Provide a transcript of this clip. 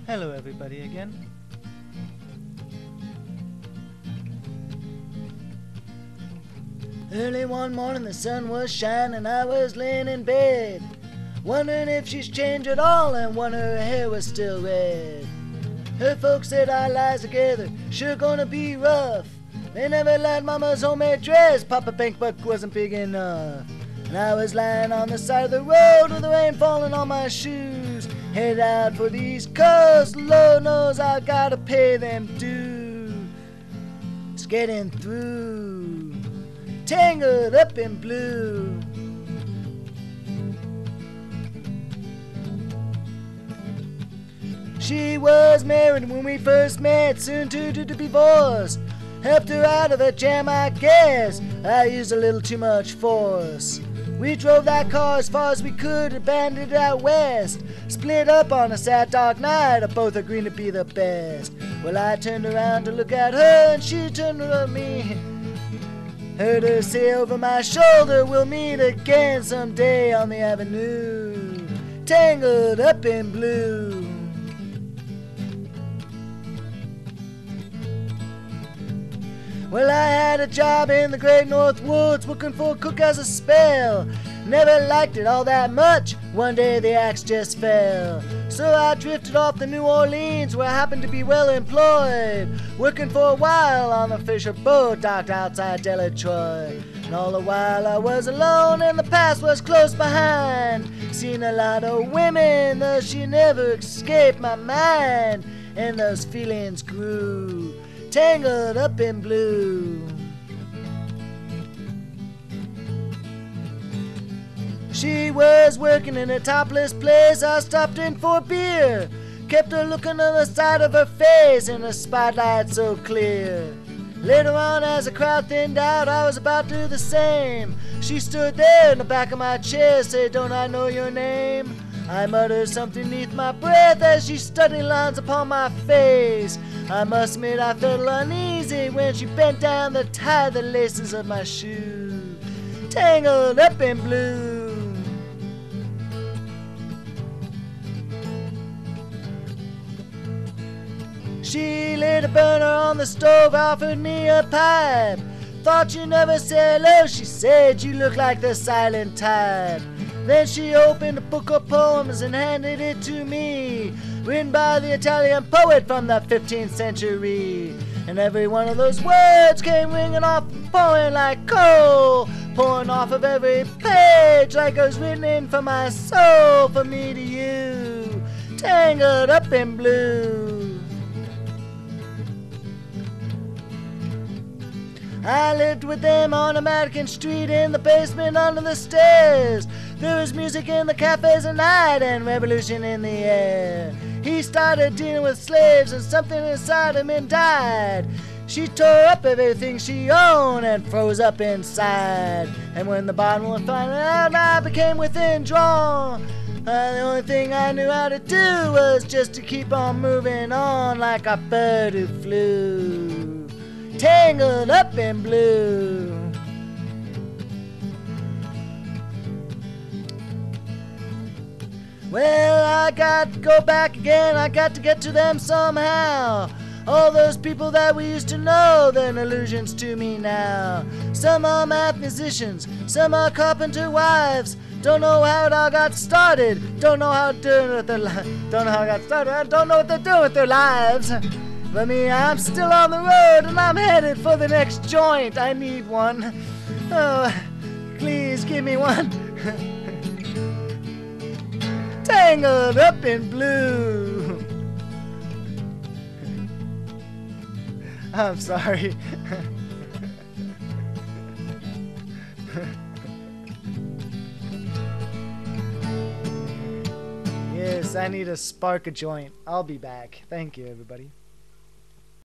Hello everybody again. Early one morning the sun was shining, I was laying in bed, wondering if she's changed at all and wondering her hair was still red. Her folks said our lives together sure gonna be rough. They never liked Mama's homemade dress, Papa Pink Buck wasn't big enough. And I was lying on the side of the road with the rain falling on my shoes, headed out for the East Coast. Lord knows I gotta pay them dues. It's getting through, tangled up in blue. She was married when we first met, soon to be divorced. Helped her out of a jam, I guess. I used a little too much force. We drove that car as far as we could, abandoned it out west. Split up on a sad dark night, both agreeing to be the best. Well, I turned around to look at her, and she turned around at me. Heard her say over my shoulder, we'll meet again someday on the avenue, tangled up in blue. Well, I had a job in the great North Woods, working for a cook as a spell. Never liked it all that much, one day the axe just fell. So I drifted off to New Orleans, where I happened to be well employed, working for a while on the fisher boat docked outside Detroit. And all the while I was alone and the past was close behind. Seen a lot of women, though she never escaped my mind. And those feelings grew, tangled up in blue. She was working in a topless place. I stopped in for a beer, kept her looking on the side of her face in a spotlight so clear. Later on, as the crowd thinned out, I was about to do the same. She stood there in the back of my chair, said, "Don't I know your name?" I muttered something neath my breath as she studied lines upon my face. I must admit I felt uneasy when she bent down to tie the laces of my shoe, tangled up in blue. She lit a burner on the stove, offered me a pipe. Thought you never said hello, she said, you look like the silent type. Then she opened a book of poems and handed it to me, written by the Italian poet from the 15th century. And every one of those words came ringing off, pouring like coal, pouring off of every page like it was written in for my soul, from me to you, tangled up in blue. I lived with them on a Madigan Street, in the basement under the stairs. There was music in the cafes at night and revolution in the air. He started dealing with slaves and something inside him and died. She tore up everything she owned and froze up inside. And when the bottom was finally out, I became withdrawn. The only thing I knew how to do was just to keep on moving on like a bird who flew, tangled up in blue. Well, I got to go back again, I got to get to them somehow. All those people that we used to know, they're illusions to me now. Some are math musicians, some are carpenter wives. Don't know how it all got started, don't know how it with their don't know how it got started, I don't know what they're doing with their lives. But me, I'm still on the road and I'm headed for the next joint. I need one. Oh, please give me one. Tangled up in blue. I'm sorry. Yes, I need to spark a joint. I'll be back. Thank you, everybody.